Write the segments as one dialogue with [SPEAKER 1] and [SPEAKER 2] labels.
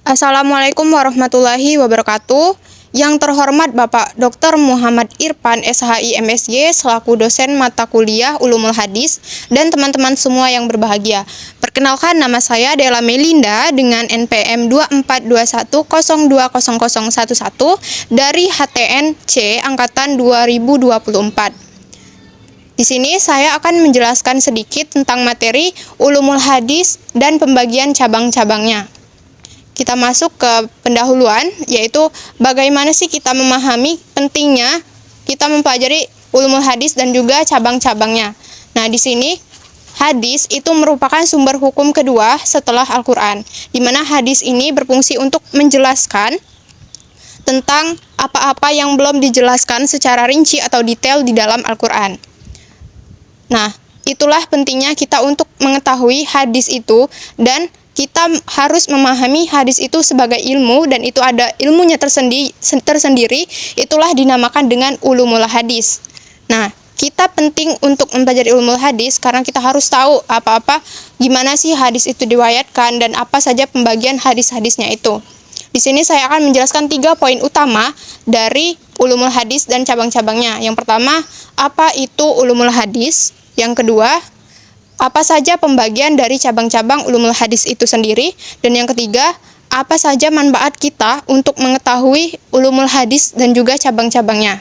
[SPEAKER 1] Assalamualaikum warahmatullahi wabarakatuh. Yang terhormat Bapak Dr. Muhammad Irfan SHI MSy selaku dosen mata kuliah Ulumul Hadis dan teman-teman semua yang berbahagia. Perkenalkan, nama saya Della Melinda dengan NPM 2421020011 dari HTN C angkatan 2024. Di sini saya akan menjelaskan sedikit tentang materi Ulumul Hadis dan pembagian cabang-cabangnya. Kita masuk ke pendahuluan, yaitu bagaimana sih kita memahami pentingnya kita mempelajari ulumul hadis dan juga cabang-cabangnya. Nah, di sini hadis itu merupakan sumber hukum kedua setelah Al-Quran, di mana hadis ini berfungsi untuk menjelaskan tentang apa-apa yang belum dijelaskan secara rinci atau detail di dalam Al-Quran. Nah, itulah pentingnya kita untuk mengetahui hadis itu, dan kita harus memahami hadis itu sebagai ilmu, dan itu ada ilmunya tersendiri, itulah dinamakan dengan ulumul hadis. Nah, kita penting untuk mempelajari ulumul hadis karena kita harus tahu gimana sih hadis itu diriwayatkan dan apa saja pembagian hadis-hadisnya itu. Di sini saya akan menjelaskan 3 poin utama dari ulumul hadis dan cabang-cabangnya. Yang pertama, apa itu ulumul hadis? Yang kedua, apa saja pembagian dari cabang-cabang ulumul hadis itu sendiri? Dan yang ketiga, apa saja manfaat kita untuk mengetahui ulumul hadis dan juga cabang-cabangnya?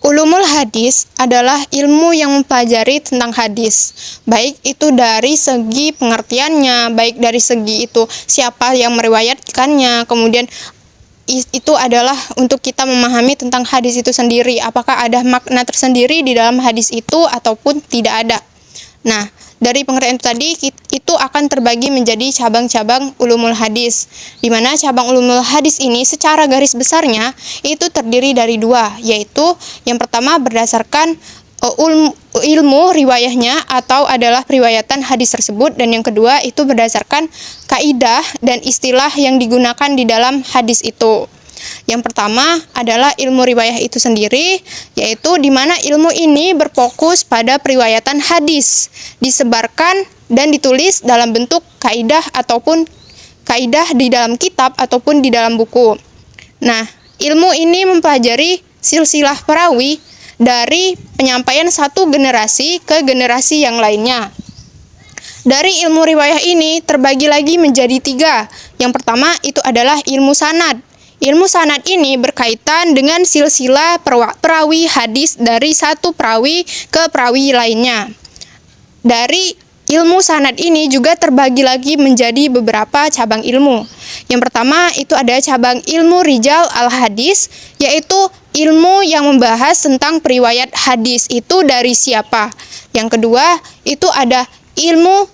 [SPEAKER 1] Ulumul hadis adalah ilmu yang mempelajari tentang hadis, baik itu dari segi pengertiannya, baik dari segi itu siapa yang meriwayatkannya, kemudian itu adalah untuk kita memahami tentang hadis itu sendiri, apakah ada makna tersendiri di dalam hadis itu ataupun tidak ada. Nah, dari pengertian itu tadi, itu akan terbagi menjadi cabang-cabang ulumul hadis, di mana cabang ulumul hadis ini secara garis besarnya itu terdiri dari 2, yaitu yang pertama berdasarkan ilmu riwayahnya atau adalah periwayatan hadis tersebut, dan yang kedua itu berdasarkan kaidah dan istilah yang digunakan di dalam hadis itu. Yang pertama adalah ilmu riwayah itu sendiri, yaitu di mana ilmu ini berfokus pada periwayatan hadis, disebarkan dan ditulis dalam bentuk kaidah ataupun kaidah di dalam kitab ataupun di dalam buku. Nah, ilmu ini mempelajari silsilah perawi dari penyampaian satu generasi ke generasi yang lainnya. Dari ilmu riwayah ini terbagi lagi menjadi 3. Yang pertama itu adalah ilmu sanad. Ilmu sanad ini berkaitan dengan silsilah perawi hadis dari satu perawi ke perawi lainnya. Dari ilmu sanad ini juga terbagi lagi menjadi beberapa cabang ilmu. Yang pertama itu ada cabang ilmu rijal al-hadis, yaitu ilmu yang membahas tentang periwayat hadis itu dari siapa. Yang kedua itu ada ilmu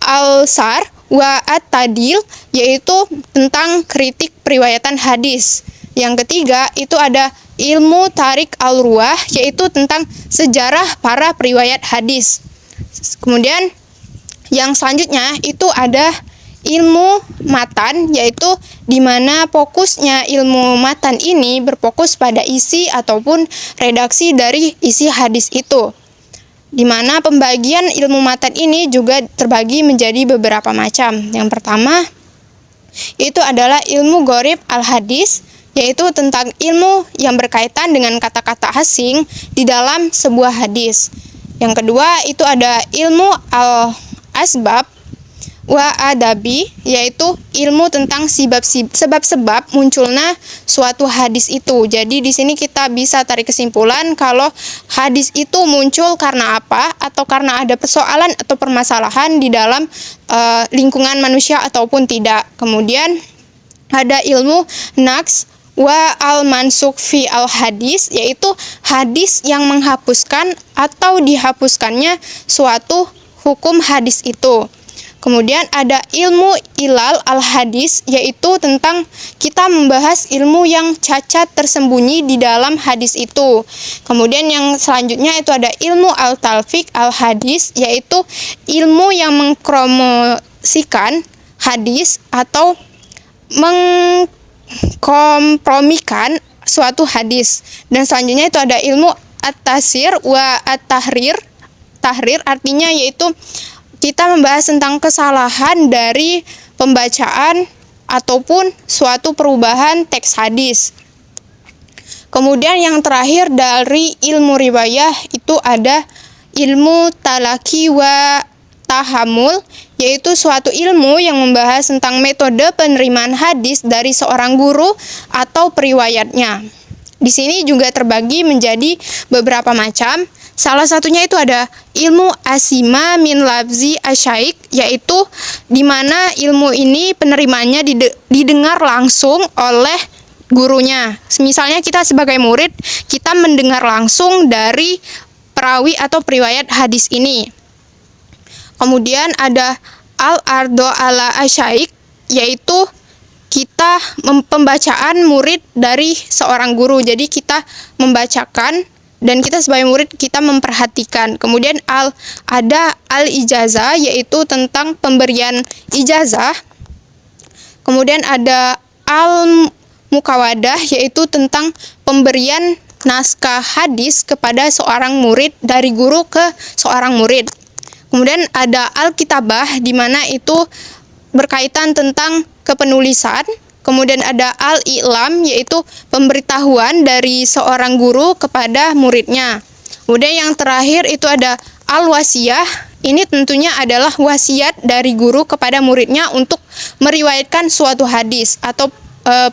[SPEAKER 1] al-sar wa at-tadil, yaitu tentang kritik periwayatan hadis. Yang ketiga itu ada ilmu tarik al-ruwah, yaitu tentang sejarah para periwayat hadis. Kemudian yang selanjutnya itu ada ilmu matan, yaitu di mana fokusnya ilmu matan ini berfokus pada isi ataupun redaksi dari isi hadis itu, di mana pembagian ilmu matan ini juga terbagi menjadi beberapa macam. Yang pertama itu adalah ilmu gharib al-hadis, yaitu tentang ilmu yang berkaitan dengan kata-kata asing di dalam sebuah hadis. Yang kedua itu ada ilmu al-asbab wa adabi, yaitu ilmu tentang sebab-sebab munculnya suatu hadis itu. Jadi di sini kita bisa tarik kesimpulan kalau hadis itu muncul karena apa, atau karena ada persoalan atau permasalahan di dalam lingkungan manusia ataupun tidak. Kemudian ada ilmu naqs wa al-mansukh fi al-hadis, yaitu hadis yang menghapuskan atau dihapuskannya suatu hukum hadis itu. Kemudian ada ilmu ilal al-hadis, yaitu tentang kita membahas ilmu yang cacat tersembunyi di dalam hadis itu. Kemudian yang selanjutnya itu ada ilmu al-talfiq al-hadis, yaitu ilmu yang mengkompromisikan hadis atau mengkompromikan suatu hadis. Dan selanjutnya itu ada ilmu at-tasir wa at-tahrir. Tahrir artinya yaitu kita membahas tentang kesalahan dari pembacaan ataupun suatu perubahan teks hadis. Kemudian yang terakhir dari ilmu riwayah itu ada ilmu talaki wa tahamul, yaitu suatu ilmu yang membahas tentang metode penerimaan hadis dari seorang guru atau periwayatnya. Di sini juga terbagi menjadi beberapa macam. Salah satunya itu ada ilmu asima min lafzi asyaik, yaitu di mana ilmu ini penerimaannya didengar langsung oleh gurunya. Misalnya kita sebagai murid, kita mendengar langsung dari perawi atau periwayat hadis ini. Kemudian ada al-ardo ala asyaik, yaitu kita pembacaan murid dari seorang guru. Jadi kita membacakan dan kita sebagai murid kita memperhatikan. Kemudian ada al-ijazah, yaitu tentang pemberian ijazah. Kemudian ada al-mukawadah, yaitu tentang pemberian naskah hadis kepada seorang murid dari guru ke seorang murid. Kemudian ada al-kitabah, di mana itu berkaitan tentang kepenulisan. Kemudian ada al-i'lam, yaitu pemberitahuan dari seorang guru kepada muridnya. Kemudian yang terakhir itu ada al-wasiyah. Ini tentunya adalah wasiat dari guru kepada muridnya untuk meriwayatkan suatu hadis atau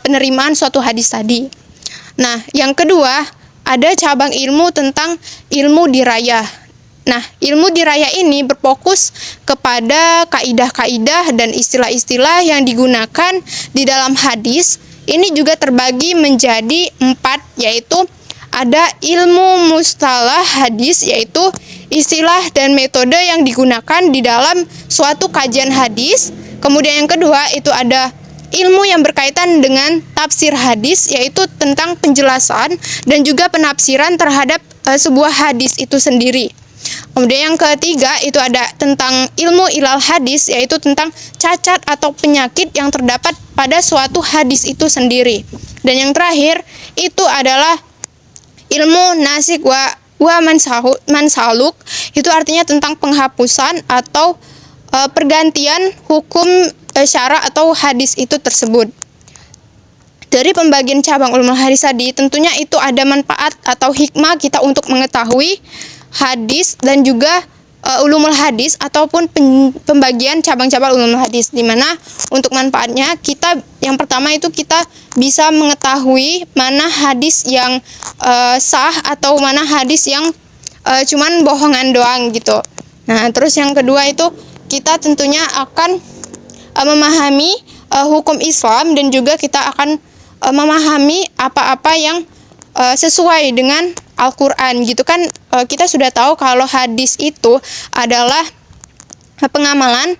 [SPEAKER 1] penerimaan suatu hadis tadi. Nah, yang kedua ada cabang ilmu tentang ilmu dirayah. Nah, ilmu dirayah ini berfokus kepada kaidah-kaidah dan istilah-istilah yang digunakan di dalam hadis. Ini juga terbagi menjadi 4, yaitu ada ilmu mustalah hadis, yaitu istilah dan metode yang digunakan di dalam suatu kajian hadis. Kemudian yang kedua itu ada ilmu yang berkaitan dengan tafsir hadis, yaitu tentang penjelasan dan juga penafsiran terhadap sebuah hadis itu sendiri. Kemudian yang ketiga itu ada tentang ilmu ilal hadis, yaitu tentang cacat atau penyakit yang terdapat pada suatu hadis itu sendiri. Dan yang terakhir itu adalah ilmu nasik wa mansaluk, itu artinya tentang penghapusan atau pergantian hukum syara atau hadis itu tersebut. Dari pembagian cabang ulumul hadis tadi, tentunya itu ada manfaat atau hikmah kita untuk mengetahui hadis dan juga ulumul hadis ataupun pembagian cabang-cabang ulumul hadis, di mana untuk manfaatnya kita yang pertama itu kita bisa mengetahui mana hadis yang sah atau mana hadis yang cuman bohongan doang gitu. Nah, terus yang kedua itu kita tentunya akan memahami hukum Islam dan juga kita akan memahami apa-apa yang sesuai dengan Al-Quran gitu kan. Kita sudah tahu kalau hadis itu adalah pengamalan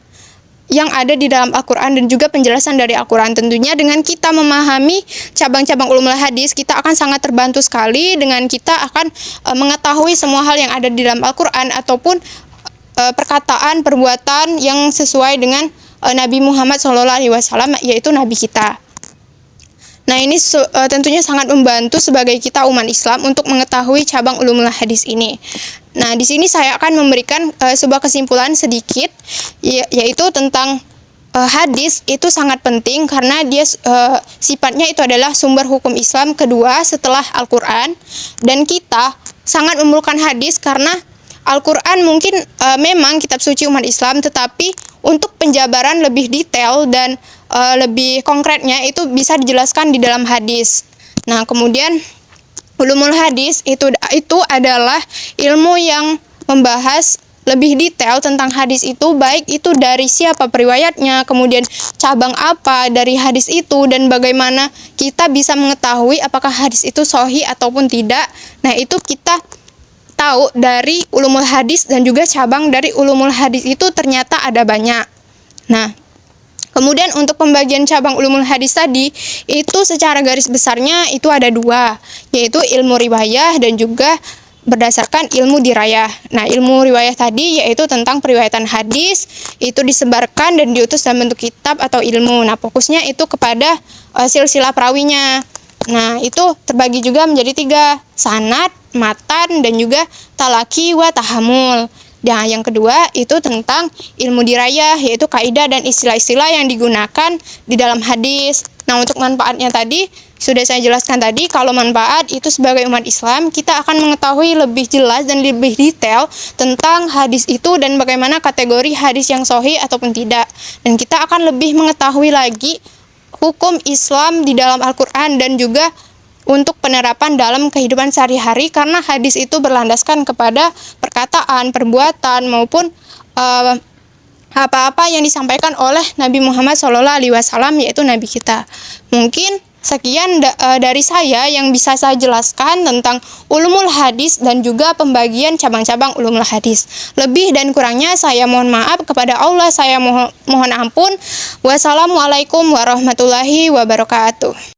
[SPEAKER 1] yang ada di dalam Al-Quran dan juga penjelasan dari Al-Quran. Tentunya dengan kita memahami cabang-cabang ulumul hadis, kita akan sangat terbantu sekali dengan kita akan mengetahui semua hal yang ada di dalam Al-Quran ataupun perkataan, perbuatan yang sesuai dengan Nabi Muhammad SAW, yaitu Nabi kita. Nah, ini tentunya sangat membantu sebagai kita umat Islam untuk mengetahui cabang ulumul hadis ini. Nah, di sini saya akan memberikan sebuah kesimpulan sedikit, yaitu tentang hadis itu sangat penting karena dia sifatnya itu adalah sumber hukum Islam kedua setelah Al-Quran, dan kita sangat memerlukan hadis karena Al-Quran mungkin memang kitab suci umat Islam, tetapi untuk penjabaran lebih detail dan lebih konkretnya itu bisa dijelaskan di dalam hadis. Nah, kemudian ulumul hadis itu adalah ilmu yang membahas lebih detail tentang hadis itu, baik itu dari siapa periwayatnya, kemudian cabang apa dari hadis itu, dan bagaimana kita bisa mengetahui apakah hadis itu sahih ataupun tidak. Nah, itu kita tahu dari ulumul hadis, dan juga cabang dari ulumul hadis itu ternyata ada banyak. Nah, kemudian untuk pembagian cabang ulumul hadis tadi, itu secara garis besarnya itu ada 2, yaitu ilmu riwayah dan juga berdasarkan ilmu dirayah. Nah, ilmu riwayah tadi yaitu tentang periwayatan hadis, itu disebarkan dan diutus dalam bentuk kitab atau ilmu. Nah, fokusnya itu kepada silsilah perawinya. Nah, itu terbagi juga menjadi 3, sanad, matan, dan juga talaki wa tahamul. Nah, yang kedua itu tentang ilmu dirayah, yaitu kaidah dan istilah-istilah yang digunakan di dalam hadis. Nah, untuk manfaatnya tadi sudah saya jelaskan tadi, kalau manfaat itu sebagai umat Islam, kita akan mengetahui lebih jelas dan lebih detail tentang hadis itu dan bagaimana kategori hadis yang sahih ataupun tidak. Dan kita akan lebih mengetahui lagi hukum Islam di dalam Al-Quran dan juga untuk penerapan dalam kehidupan sehari-hari, karena hadis itu berlandaskan kepada perkataan, perbuatan, maupun apa-apa yang disampaikan oleh Nabi Muhammad SAW, yaitu Nabi kita. Mungkin sekian dari saya yang bisa saya jelaskan tentang ulumul hadis dan juga pembagian cabang-cabang ulumul hadis. Lebih dan kurangnya saya mohon maaf kepada Allah, saya mohon ampun. Wassalamualaikum warahmatullahi wabarakatuh.